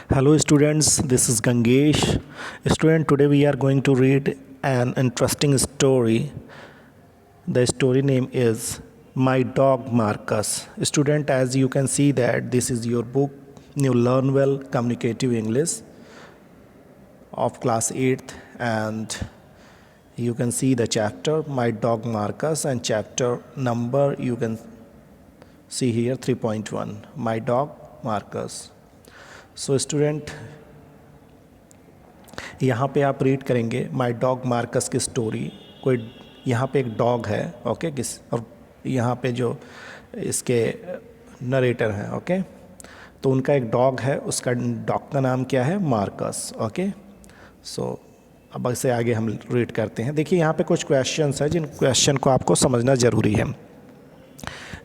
Hello students, this is Gangesh. Student, today we are going to read an interesting story. The story name is My Dog Marcus. Student, as you can see that this is your book, New Learn Well Communicative English of class 8th, and you can see the chapter My Dog Marcus, and chapter number you can see here 3.1 My Dog Marcus. So student यहाँ पे आप read करेंगे my dog Marcus की story. कोई यहाँ पे एक dog है, ओके, किस और यहाँ पे जो इसके नरेटर हैं, ओके, तो उनका एक डॉग है, उसका डॉग का नाम क्या है? Marcus, okay. सो अब इससे आगे हम रीड करते हैं। देखिए यहाँ पे कुछ क्वेश्चंस हैं जिन क्वेश्चन को आपको समझना ज़रूरी है।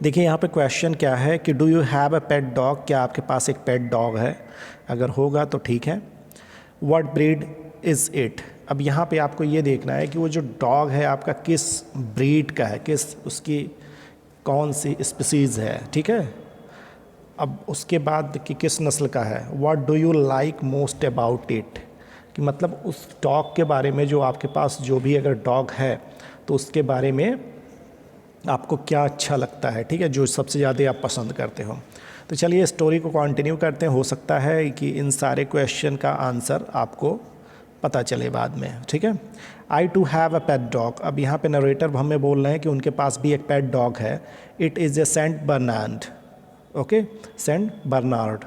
देखिए यहाँ पे क्वेश्चन क्या है कि do you have a pet dog? क्या आपके पास एक पेट डॉग है? अगर होगा तो ठीक है। What breed is it? अब यहाँ पे आपको ये देखना है कि वो जो डॉग है आपका किस ब्रीड का है, किस उसकी कौन सी स्पीसीज़ है, ठीक है। अब उसके बाद कि किस नस्ल का है। What do you like most about it? कि मतलब उस डॉग के बारे में, जो आपके पास जो भी अगर डॉग है तो उसके बारे में आपको क्या अच्छा लगता है, ठीक है, जो सबसे ज़्यादा आप पसंद करते हो। तो चलिए स्टोरी को कंटिन्यू करते हैं। हो सकता है कि इन सारे क्वेश्चन का आंसर आपको पता चले बाद में, ठीक है। I too have a pet dog. अब यहाँ पे नरेटर हमें बोल रहे हैं कि उनके पास भी एक पेट डॉग है। It is a Saint Bernard, okay, Saint Bernard.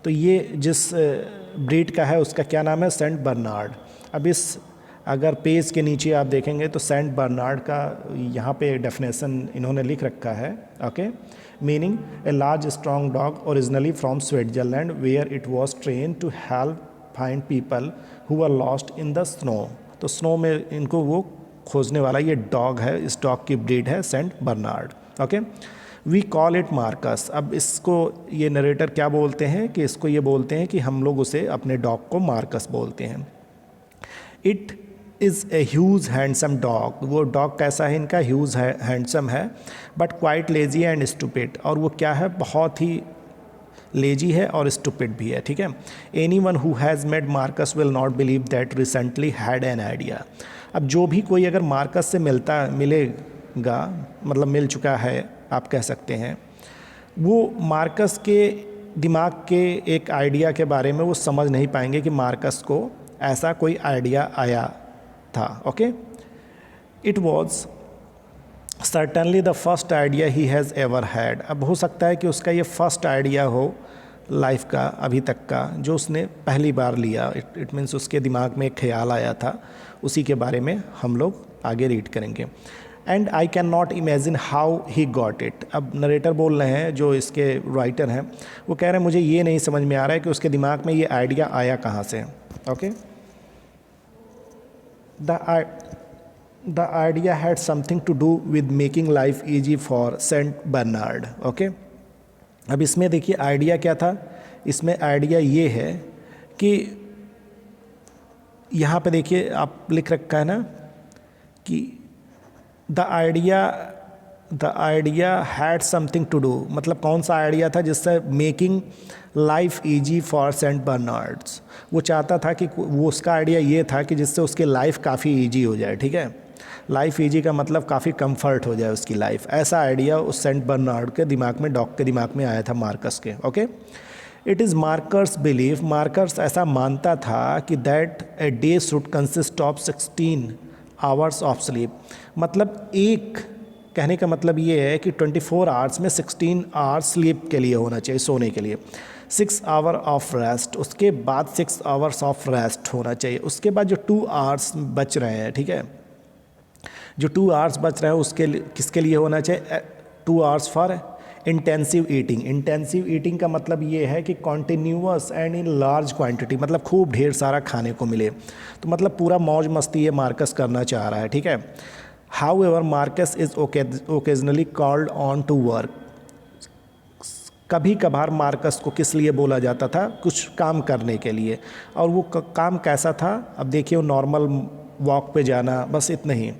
तो ये जिस ब्रीड का है उसका क्या नाम है? Saint Bernard. अब इस अगर पेज के नीचे आप देखेंगे तो सेंट बर्नार्ड का यहाँ पे डेफिनेशन इन्होंने लिख रखा है, okay. Meaning a large strong dog originally from Switzerland where it was train to help find people who are lost in the snow. तो स्नो में इनको वो खोजने वाला ये डॉग है। इस डॉग की ब्रीड है Saint Bernard, okay. We call it Marcus. अब इसको ये नरेटर क्या बोलते हैं कि इसको ये बोलते हैं कि हम लोग उसे अपने डॉग को मार्कस बोलते हैं। It is a huge handsome dog. वो डॉग कैसा है इनका? ह्यूज है, हैंडसम है, but quite lazy and stupid. और वो क्या है? बहुत ही लेजी है और स्टूपिड भी है, ठीक है। Any one who has made Marcus will not believe that recently had an idea. अब जो भी कोई अगर मार्कस से मिलेगा, मतलब मिल चुका है आप कह सकते हैं, वो मार्कस के दिमाग के एक आइडिया के बारे में वो समझ नहीं पाएंगे कि मार्कस को ऐसा कोई आइडिया आया था, okay. It was certainly the first idea he has ever had. अब हो सकता है कि उसका ये फर्स्ट आइडिया हो लाइफ का, अभी तक का, जो उसने पहली बार लिया। इट मीन्स उसके दिमाग में एक ख्याल आया था, उसी के बारे में हम लोग आगे रीड करेंगे। And I can not imagine how he got it. अब नरेटर बोल रहे हैं, जो इसके राइटर हैं, वो कह रहे हैं मुझे ये नहीं समझ में आ रहा है कि उसके दिमाग में ये आइडिया आया कहाँ से, okay. The idea had something to do with making life easy for Saint Bernard, okay? अब इसमें देखिए आइडिया क्या था। इसमें आइडिया ये है कि यहाँ पे देखिए आप लिख रखा है ना कि the idea had something to do, मतलब कौन सा आइडिया था? जिससे making life easy for Saint Bernards. वो चाहता था कि वो, उसका आइडिया ये था कि जिससे उसकी लाइफ काफ़ी ईजी हो जाए, ठीक है। लाइफ ईजी का मतलब काफ़ी कंफर्ट हो जाए उसकी लाइफ। ऐसा आइडिया उस सेंट बर्नार्ड के दिमाग में, डॉग के दिमाग में आया था, मार्कस के, okay. It is markers belief. Markers ऐसा मानता था कि that a day should consist of 16 hours of sleep. मतलब एक कहने का मतलब ये है कि 24 आवर्स में 16 आवर्स स्लीप के लिए होना चाहिए, सोने के लिए। 6 आवर ऑफ रेस्ट, उसके बाद 6 आवर्स ऑफ रेस्ट होना चाहिए। उसके बाद जो 2 आवर्स बच रहे हैं, ठीक है, जो 2 आवर्स बच रहे हैं उसके लिए किसके लिए होना चाहिए? 2 hours for intensive eating. Intensive eating का मतलब ये है कि continuous and in large quantity, मतलब खूब ढेर सारा खाने को मिले। तो मतलब पूरा मौज मस्ती ये मार्कस करना चाह रहा है, ठीक है। However, Marcus is occasionally called on to work. कभी कभार मार्कस को किस लिए बोला जाता था? कुछ काम करने के लिए। और वो काम कैसा था? अब देखिए, वो नॉर्मल वॉक पे जाना, बस इतना ही।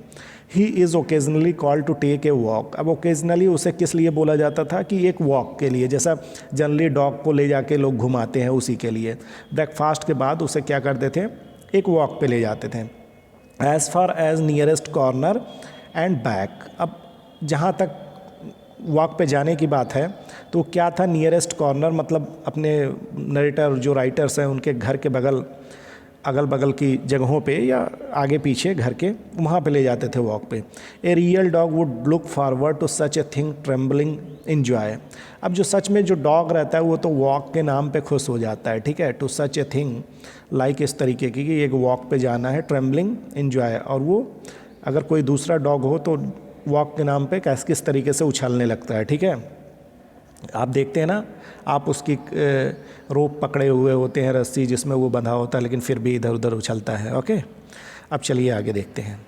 He is occasionally called to take a walk. अब ओकेजनली उसे किस लिए बोला जाता था कि एक वॉक के लिए, जैसा जनरली डॉग को ले जाके लोग घुमाते हैं उसी के लिए। ब्रेकफास्ट के बाद उसे क्या करते थे, एक वॉक पे ले जाते थे। As far as nearest corner and back. अब जहाँ तक वॉक पे जाने की बात है तो क्या था, नियरेस्ट कॉर्नर मतलब अपने नरेटर जो राइटर्स हैं उनके घर के बगल अगल बगल की जगहों पे या आगे पीछे घर के, वहाँ पे ले जाते थे वॉक पे। A real dog would look forward to such a thing trembling enjoy. अब जो सच में जो डॉग रहता है वो तो वॉक के नाम पे खुश हो जाता है, ठीक है, to such a thing like इस तरीके की कि एक वॉक पे जाना है, ट्रेम्बलिंग इन्जॉय। और वो अगर कोई दूसरा डॉग हो तो वॉक के नाम पे किस तरीके से उछलने लगता है, ठीक है। आप देखते हैं ना, आप उसकी रोप पकड़े हुए होते हैं, रस्सी जिसमें वो बंधा होता है, लेकिन फिर भी इधर उधर उछलता है। ओके, अब चलिए आगे देखते हैं।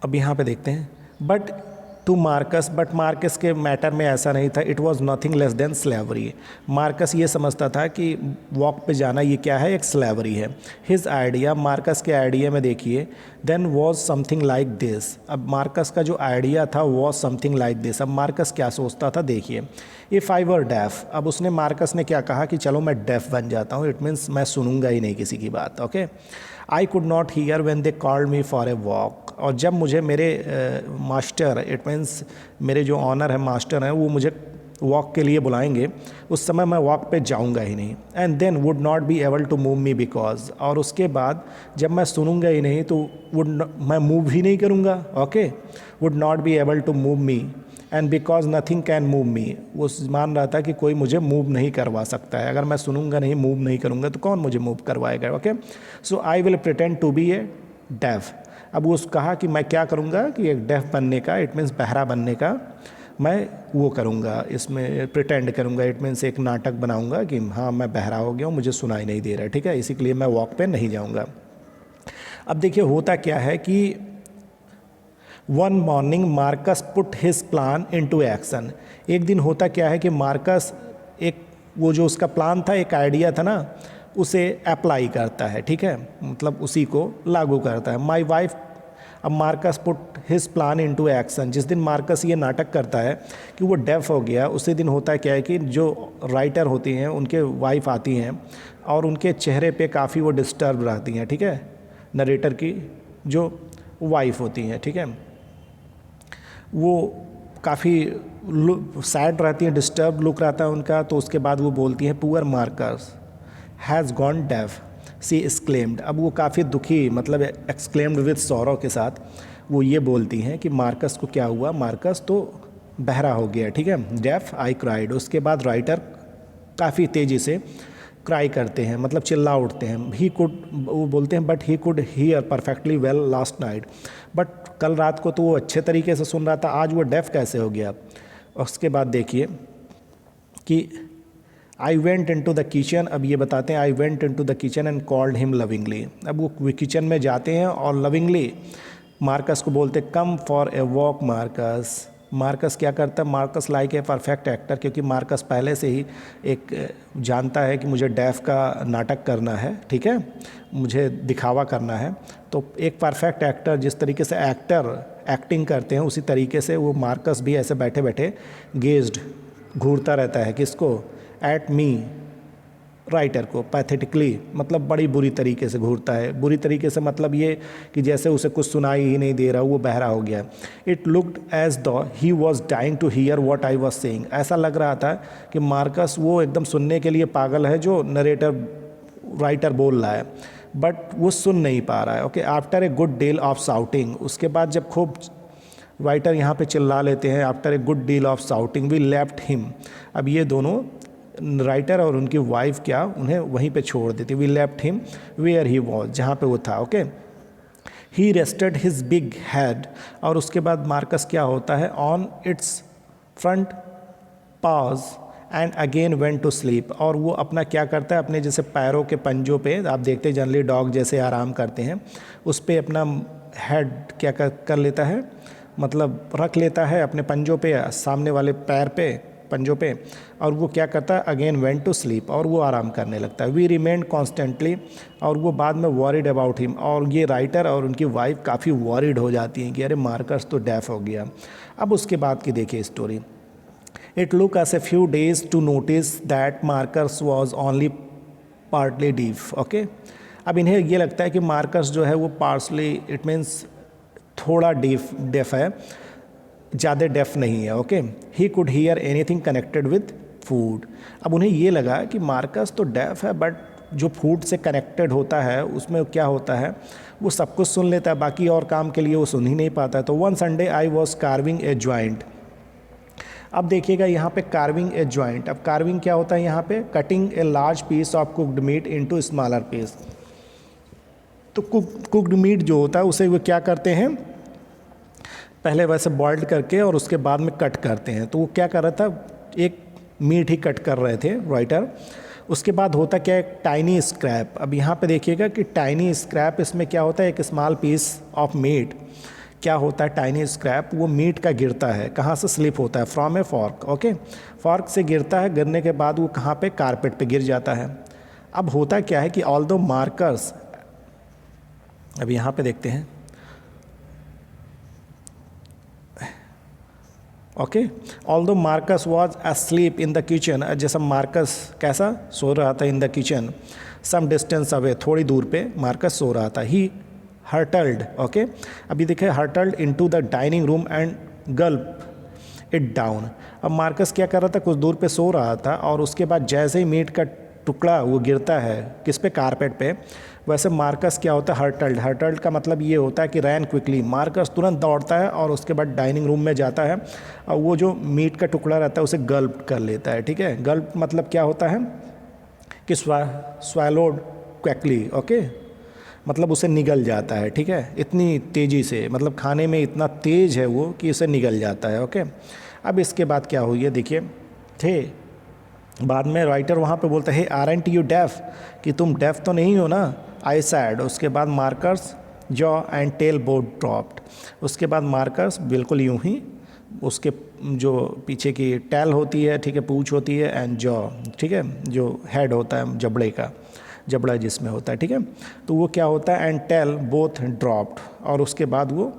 अब यहाँ पे देखते हैं, but to Marcus, but Marcus के मैटर में ऐसा नहीं था। It was nothing less than slavery. Marcus ये समझता था कि वॉक पे जाना ये क्या है, एक स्लेवरी है। हिज आइडिया, मार्कस के आइडिया में देखिए, then was something like this. अब मार्कस का जो आइडिया था वॉज समथिंग लाइक दिस। अब मार्कस क्या सोचता था, देखिए, इफ़ आई वर डेफ। अब उसने मार्कस ने क्या कहा कि चलो मैं डेफ बन जाता हूँ, इट मीन्स मैं सुनूंगा ही नहीं किसी की बात। Okay, I could not hear when they called me for a walk. और जब मुझे मेरे मास्टर, इट मीन्स मेरे जो ऑनर है, मास्टर हैं, वो मुझे वॉक के लिए बुलाएंगे, उस समय मैं वॉक पे जाऊंगा ही नहीं। And then would not be able to move me because, और उसके बाद जब मैं सुनूंगा ही नहीं तो मैं मूव ही नहीं करूंगा। Okay, would not be able to move me and because nothing can move me. वो मान रहा था कि कोई मुझे मूव नहीं करवा सकता है, अगर मैं सुनूंगा नहीं, मूव नहीं करूंगा तो कौन मुझे मूव करवाएगा। Okay, so I will pretend to be a deaf. अब वो कहा कि मैं क्या करूंगा कि एक डेफ बनने का, इट मीन्स बहरा बनने का मैं वो करूंगा, इसमें प्रिटेंड करूंगा, इट मीन्स एक नाटक बनाऊंगा कि हाँ मैं बहरा हो गया हूँ, मुझे सुनाई नहीं दे रहा, ठीक है, इसी के लिए मैं वॉक पे नहीं जाऊंगा। अब देखिए होता क्या है कि one morning Marcus put his plan into action. एक दिन होता क्या है कि मार्कस एक वो जो उसका प्लान था, एक आइडिया था ना, उसे अप्लाई करता है, ठीक है, मतलब उसी को लागू करता है। माई वाइफ, अब Marcus put his plan into action. जिस दिन मार्कस ये नाटक करता है कि वो डेफ हो गया, उसी दिन होता है क्या है कि जो राइटर होती हैं उनके वाइफ आती हैं और उनके चेहरे पे काफ़ी वो डिस्टर्ब रहती हैं, ठीक है, नरेटर की जो वाइफ होती हैं, ठीक है, वो काफ़ी सैड रहती हैं, डिस्टर्ब लुक रहता है उनका। तो उसके बाद वो बोलती हैं, poor Marcus has gone deaf she exclaimed. अब वो काफ़ी दुखी, मतलब एक्सक्लेम्ड विद सौरव के साथ वो ये बोलती हैं कि मार्कस को क्या हुआ, मार्कस तो बहरा हो गया, ठीक है, डेफ आई क्राइड। उसके बाद राइटर काफ़ी तेज़ी से क्राई करते हैं, मतलब चिल्ला उठते हैं। ही कुड, वो बोलते हैं, but he could hear perfectly well last night. But कल रात को तो वो अच्छे तरीके से सुन रहा था, आज वो डेफ कैसे हो गया। उसके बाद देखिए कि I went into the kitchen. अब ये बताते हैं, I went into the kitchen and called him lovingly. अब वो किचन में जाते हैं और लविंगली मार्कस को बोलते, come for a walk Marcus. Marcus क्या करता है, Marcus like a perfect actor, क्योंकि मार्कस पहले से ही एक जानता है कि मुझे डेफ का नाटक करना है, ठीक है, मुझे दिखावा करना है। तो एक परफेक्ट एक्टर जिस तरीके से एक्टर एक्टिंग करते हैं उसी तरीके से वो मार्कस भी ऐसे बैठे बैठे गेज्ड घूरता रहता है, किसको, एट मी, राइटर को, पैथेटिकली, मतलब बड़ी बुरी तरीके से घूरता है। बुरी तरीके से मतलब ये कि जैसे उसे कुछ सुनाई ही नहीं दे रहा, वो बहरा हो गया। It looked as though he was dying to hear what I was saying. ऐसा लग रहा था कि मार्कस वो एकदम सुनने के लिए पागल है जो नरेटर राइटर बोल रहा है, बट वो सुन नहीं पा रहा है। Okay, after a good deal of shouting, उसके बाद जब खूब राइटर यहाँ पे चिल्ला लेते हैं, after a good deal of shouting we left him. अब ये दोनों राइटर और उनकी वाइफ क्या उन्हें वहीं पे छोड़ देती। We left him where he was, जहाँ पे वो था। Okay, he rested his big head. और उसके बाद मार्कस क्या होता है, on its front paws and again went to sleep. और वो अपना क्या करता है, अपने जैसे पैरों के पंजों पे, आप देखते हैं जनरली डॉग जैसे आराम करते हैं, उस पर अपना हेड क्या कर लेता है, मतलब रख लेता है अपने पंजों पे, सामने वाले पैर पे, पंजों पे, और वो क्या करता है अगेन वेंट टू स्लीप, और वो आराम करने लगता है। वी रिमेंड कॉन्स्टेंटली, और वो बाद में वॉरिड अबाउट हिम, और ये राइटर और उनकी वाइफ काफ़ी वॉरिड हो जाती हैं कि अरे मार्कस तो डेफ हो गया। अब उसके बाद की देखिए story. It look us a few days to notice that Marcus was only partly deaf. Okay, अब इन्हें ये लगता है कि मार्कस जो है वो पार्सली, इट मीन्स थोड़ा डेफ है, ज़्यादा डेफ नहीं है। Okay, he could hear anything connected with food. अब उन्हें ये लगा कि मार्कस तो डेफ है, बट जो फूड से कनेक्टेड होता है उसमें क्या होता है वो सब कुछ सुन लेता है, बाकी और काम के लिए वो सुन ही नहीं पाता है। तो one Sunday I was carving a joint. अब देखिएगा यहाँ पे कार्विंग ए जॉइंट। अब कार्विंग क्या होता है यहाँ पे, cutting a large piece of cooked meat into smaller piece. तो कुकड मीट जो होता है उसे वो क्या करते हैं, पहले वैसे बॉइल्ड करके और उसके बाद में कट करते हैं। तो वो क्या कर रहा था, एक मीट ही कट कर रहे थे राइटर। उसके बाद होता क्या है, टाइनी स्क्रैप। अब यहाँ पे देखिएगा कि टाइनी स्क्रैप, इसमें क्या होता है, एक स्मॉल पीस ऑफ मीट क्या होता है, टाइनी स्क्रैप, वो मीट का गिरता है, कहाँ से स्लिप होता है, from A fork. Okay, fork से गिरता है, गिरने के बाद वो कहाँ पे, कारपेट पे गिर जाता है। अब होता क्या है कि ऑल्दो मार्कस, अब यहाँ पे देखते हैं, okay, although Marcus was asleep in the kitchen, जैसा मार्कस कैसा सो रहा था in the kitchen, some distance away, थोड़ी दूर पे मार्कस सो रहा था। ही हर्टल्ड, ओके, अभी देखिए hurtled into the dining room and gulp it down. अब मार्कस क्या कर रहा था, कुछ दूर पे सो रहा था, और उसके बाद जैसे ही मीट का टुकड़ा वो गिरता है किस पे, कारपेट पे, वैसे मार्कस क्या होता है, हर्टल्ड। हर्टल्ड का मतलब ये होता है कि रैन क्विकली, मार्कस तुरंत दौड़ता है और उसके बाद डाइनिंग रूम में जाता है, और वो जो मीट का टुकड़ा रहता है उसे गल्प कर लेता है। ठीक है, गल्प मतलब क्या होता है कि स्वैलोड क्विकली। ओके, मतलब उसे निगल जाता है। ठीक है, इतनी तेज़ी से, मतलब खाने में इतना तेज़ है वो कि उसे निगल जाता है। ओके, अब इसके बाद क्या हुई है देखिए, थे बाद में राइटर वहाँ पे बोलता है, आरंट यू डेफ, कि तुम डेफ तो नहीं हो ना, आई सैड। उसके बाद Marcus's jaw and tail both dropped. उसके बाद मार्कर्स बिल्कुल यूं ही, उसके जो पीछे की टेल होती है, ठीक है, पूंछ होती है, एंड जॉ, ठीक है, जो हेड होता है जबड़े का, जबड़ा जिसमें होता है, ठीक है, तो वो क्या होता है, एंड टेल बोथ ड्रॉप्ड, और उसके बाद वो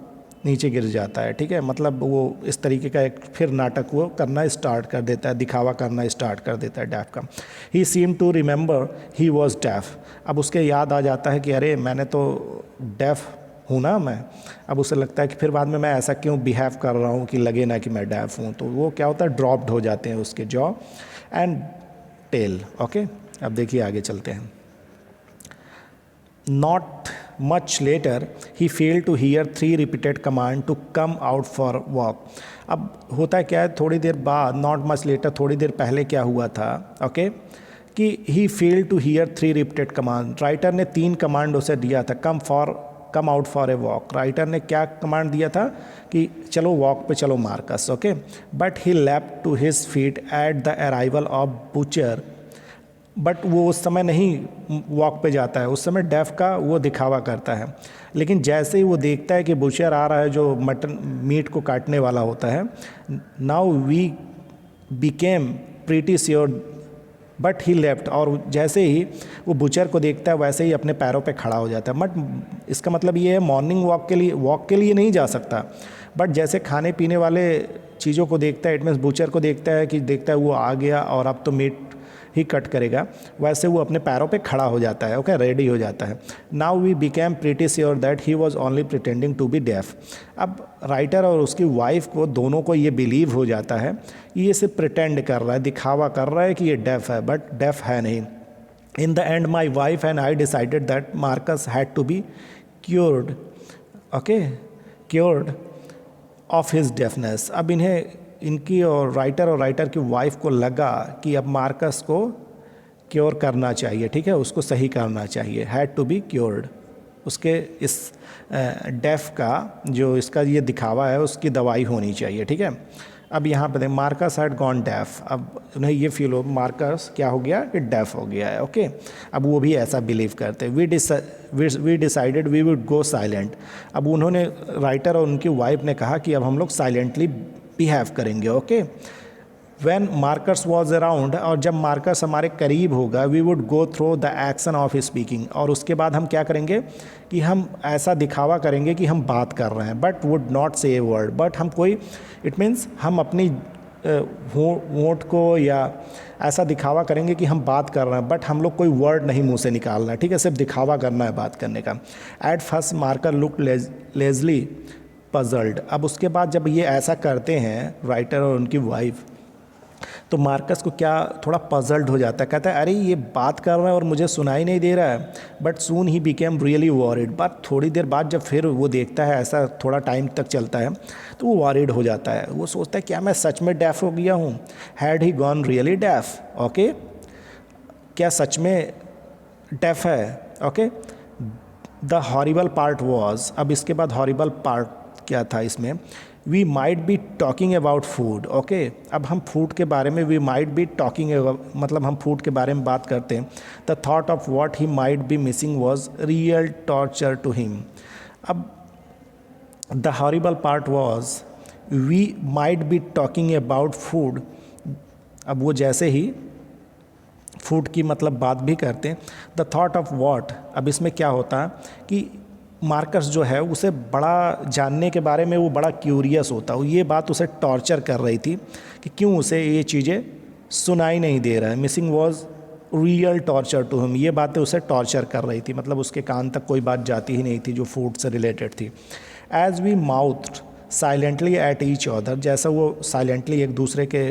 नीचे गिर जाता है। ठीक है, मतलब वो इस तरीके का एक फिर नाटक वो करना स्टार्ट कर देता है, दिखावा करना स्टार्ट कर देता है डेफ का। He seem to remember he was deaf. अब उसके याद आ जाता है कि अरे मैंने तो डेफ हूँ ना मैं। अब उसे लगता है कि फिर बाद में मैं ऐसा क्यों बिहेव कर रहा हूँ कि लगे ना कि मैं डेफ हूँ। तो वो क्या होता है, ड्रॉप्ड हो जाते हैं उसके जॉ एंड टेल। ओके, अब देखिए आगे चलते हैं। Not much later, he failed to hear 3 repeated command to come out for walk. अब होता क्या है, थोड़ी देर बाद, not much later, थोड़ी देर पहले क्या हुआ था, ओके, कि he failed to hear 3 repeated command। Writer ने 3 कमांड उसे दिया था, come out for a walk। Writer ने क्या कमांड दिया था कि चलो वॉक पे चलो Marcus. Okay, but he leapt to his feet at the arrival of butcher। But वो उस समय नहीं वॉक पे जाता है, उस समय डेफ का वो दिखावा करता है। लेकिन जैसे ही वो देखता है कि बुचर आ रहा है जो मटन मीट को काटने वाला होता है, now we became pretty sure but he left, और जैसे ही वो बुचर को देखता है वैसे ही अपने पैरों पे खड़ा हो जाता है। बट इसका मतलब ये है मॉर्निंग वॉक के लिए नहीं जा सकता, बट जैसे खाने पीने वाले चीज़ों को देखता है, इट मीन्स बुचर को देखता है कि देखता है वो आ गया और अब तो मीट ही कट करेगा, वैसे वो अपने पैरों पे खड़ा हो जाता है। ओके, रेडी हो जाता है। Now we became pretty sure that he was only pretending to be deaf. अब राइटर और उसकी वाइफ को दोनों को ये बिलीव हो जाता है, ये सिर्फ प्रिटेंड कर रहा है, दिखावा कर रहा है कि ये डेफ है, बट डेफ है नहीं। In the end my wife and I decided that Marcus had to be cured, okay, cured of his deafness. अब इनकी और राइटर की वाइफ को लगा कि अब मार्कस को क्योर करना चाहिए, ठीक है, उसको सही करना चाहिए, हैड टू बी क्योर्ड। उसके इस डेफ का जो इसका ये दिखावा है उसकी दवाई होनी चाहिए। ठीक है, अब यहाँ पे मार्कस हैड गॉन डेफ। अब उन्हें ये फील हो मार्कस क्या हो गया कि डेफ हो गया है। ओके, अब वो भी ऐसा बिलीव करते हैं। We decided we would go silent. अब उन्होंने, राइटर और उनकी वाइफ ने कहा कि अब हम लोग साइलेंटली बिहेव करेंगे। Okay, when Marcus was around, और जब मार्कस हमारे करीब होगा, we would go through the action of speaking, और उसके बाद हम क्या करेंगे कि हम ऐसा दिखावा करेंगे कि हम बात कर रहे हैं, बट वुड नॉट से ए वर्ड, बट हम कोई, इट मीन्स हम अपनी वोट को या ऐसा दिखावा करेंगे कि हम बात कर रहे हैं, बट हम लोग कोई वर्ड नहीं मुंह से निकालना है, ठीक है, सिर्फ दिखावा करना है बात करने का। At first marker look Leslie puzzled, अब उसके बाद जब ये ऐसा करते हैं राइटर और उनकी वाइफ, तो मार्कस को क्या थोड़ा पजल्ड हो जाता है, कहता है अरे ये बात कर रहा है और मुझे सुनाई नहीं दे रहा है। But soon he became really worried, but थोड़ी देर बाद जब फिर वो देखता है ऐसा थोड़ा टाइम तक चलता है तो वो वॉरिड हो जाता है, वो सोचता है क्या मैं सच में डेफ हो गया हूँ, had he gone really deaf, okay, क्या सच में डेफ है, okay. The horrible part was, अब इसके बाद हॉरिबल पार्ट क्या था इसमें, we might be talking about food, okay, अब हम फूड के बारे में, वी माइट बी टॉकिंग, मतलब हम फूड के बारे में बात करते हैं। The thought of what he might be missing was real torture to him. अब the horrible part was we might be talking about food, अब वो जैसे ही फूड की मतलब बात भी करते हैं। द थॉट ऑफ वॉट, अब इसमें क्या होता है कि मार्कस जो है उसे बड़ा जानने के बारे में वो बड़ा क्यूरियस होता है, ये बात उसे टॉर्चर कर रही थी कि क्यों उसे ये चीज़ें सुनाई नहीं दे रहा है। Missing was real torture to him, ये बातें उसे टॉर्चर कर रही थी, मतलब उसके कान तक कोई बात जाती ही नहीं थी जो फूड से रिलेटेड थी। As we mouth silently at each other, जैसा वो साइलेंटली एक दूसरे के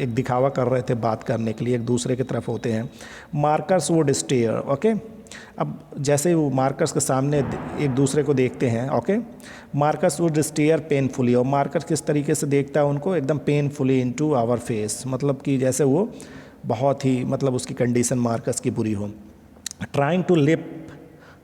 एक दिखावा कर रहे थे बात करने के लिए, एक दूसरे की तरफ होते हैं। मार्कस वुड स्टेयर, ओके, अब जैसे वो मार्कस के सामने एक दूसरे को देखते हैं, okay, Marcus would stare painfully, और मार्कस किस तरीके से देखता है उनको, एकदम पेनफुली इनटू आवर फेस, मतलब कि जैसे वो बहुत ही, मतलब उसकी कंडीशन मार्कस की बुरी हो। Trying to lip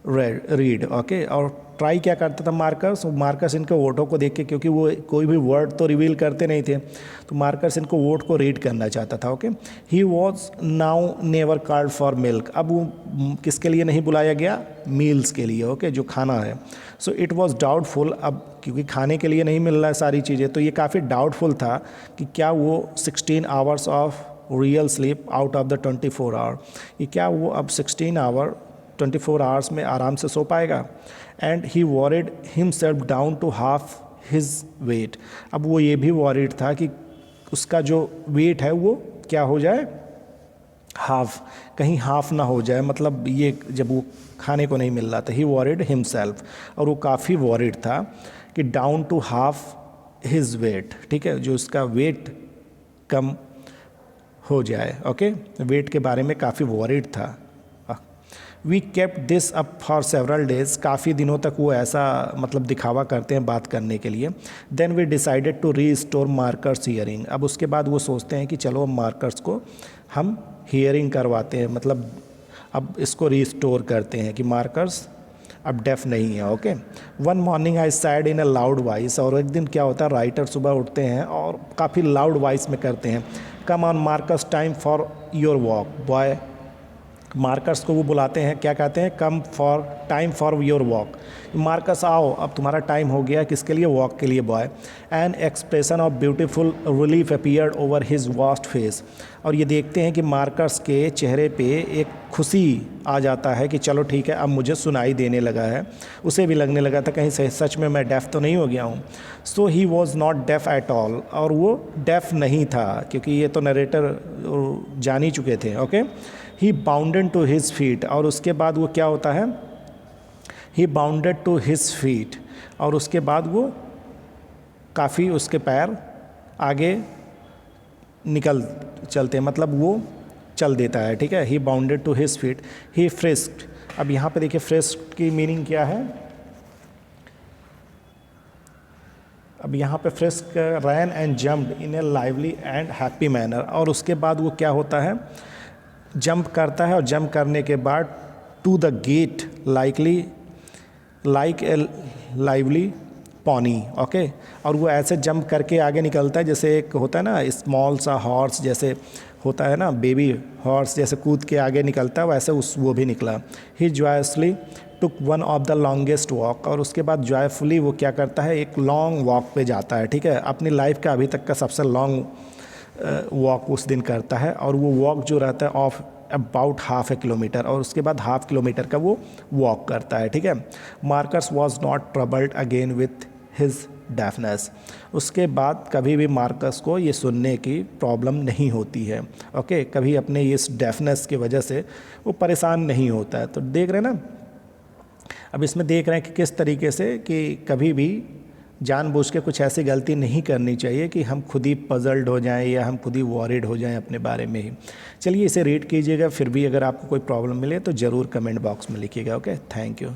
read, okay, और ट्राई क्या करता था मार्कस, मार्कस इनके वोटों को देख के, क्योंकि वो कोई भी वर्ड तो रिवील करते नहीं थे, तो मार्कस इनको वोट को रीड करना चाहता था, okay. He was now never called for milk, अब वो किसके लिए नहीं बुलाया गया, मील्स के लिए, ओके, जो खाना है। सो इट वॉज डाउटफुल, अब क्योंकि खाने के लिए नहीं मिल रहा है सारी चीज़ें, तो ये काफ़ी डाउटफुल था कि क्या वो 16 hours of real sleep out of the 24 hour, ये क्या वो अब 16 आवर 24 आवर्स में आराम से सो पाएगा। And he worried himself down to half his weight, अब वो ये भी वॉरिड था कि उसका जो वेट है वो क्या हो जाए, हाफ, कहीं हाफ ना हो जाए, मतलब ये जब वो खाने को नहीं मिल रहा था। ही वॉरिड हिमसेल्फ, और वो काफ़ी वॉरिड था कि down to half his weight, ठीक है, जो उसका वेट कम हो जाए, ओके, वेट के बारे में काफ़ी वॉरिड था। We kept this up for several days, काफ़ी दिनों तक वो ऐसा मतलब दिखावा करते हैं बात करने के लिए। Then we decided to restore Marcus's hearing, अब उसके बाद वो सोचते हैं कि चलो मार्कर्स को हम हियरिंग करवाते हैं, मतलब अब इसको रीस्टोर करते हैं कि मार्कर्स अब डेफ नहीं है, okay. One morning I sad in a loud voice, और एक दिन क्या होता है, राइटर सुबह उठते हैं और काफ़ी लाउड वॉइस में करते हैं, come on Marcus time for your walk boy, Marcus को वो बुलाते हैं, क्या कहते हैं, come for time for your walk, Marcus आओ अब तुम्हारा टाइम हो गया, किसके लिए, वॉक के लिए boy. An expression of beautiful relief appeared over his vast face, और ये देखते हैं कि मार्कस के चेहरे पे एक खुशी आ जाता है कि चलो ठीक है अब मुझे सुनाई देने लगा है, उसे भी लगने लगा था कहीं सच में मैं डेफ तो नहीं हो गया हूँ। So he was not deaf at all, और वो डेफ नहीं था, क्योंकि ये तो नरेटर जान ही चुके थे, okay. He bounded to his feet, और उसके बाद वो क्या होता है, he bounded to his feet, और उसके बाद वो काफ़ी उसके पैर आगे निकल चलते हैं, मतलब वो चल देता है, ठीक है। He bounded to his feet, ही फ्रिस्क्ड, अब यहाँ पे देखिए फ्रिस्क्ड की मीनिंग क्या है, अब यहाँ पे frisk ran and jumped in a lively and happy manner, और उसके बाद वो क्या होता है, जंप करता है, और जंप करने के बाद to the gate like a lively pony, okay, और वो ऐसे जंप करके आगे निकलता है जैसे एक होता है ना स्मॉल सा हॉर्स जैसे होता है ना, बेबी हॉर्स जैसे कूद के आगे निकलता है, वैसे वो भी निकला। He joyously took one of the longest walk, और उसके बाद जॉयफुली वो क्या करता है, एक लॉन्ग वॉक पे जाता है, ठीक है, अपनी लाइफ का अभी तक का सबसे लॉन्ग वॉक उस दिन करता है, और वो वॉक जो रहता है of about half A kilometre, और उसके बाद हाफ किलोमीटर का वो वॉक करता है, ठीक है। Marcus was not troubled again with his deafness. उसके बाद कभी भी मार्कस को ये सुनने की प्रॉब्लम नहीं होती है, ओके। कभी अपने इस डेफनेस की वजह से वो परेशान नहीं होता है। तो देख रहे हैं ना, अब इसमें देख रहे हैं कि किस तरीके से कि कभी भी जानबूझ के कुछ ऐसी गलती नहीं करनी चाहिए कि हम खुद ही पजल्ड हो जाएं या हम खुद ही वॉरिड हो जाएं अपने बारे में ही। चलिए इसे रीड कीजिएगा, फिर भी अगर आपको कोई प्रॉब्लम मिले तो ज़रूर कमेंट बॉक्स में लिखिएगा, ओके। Thank you.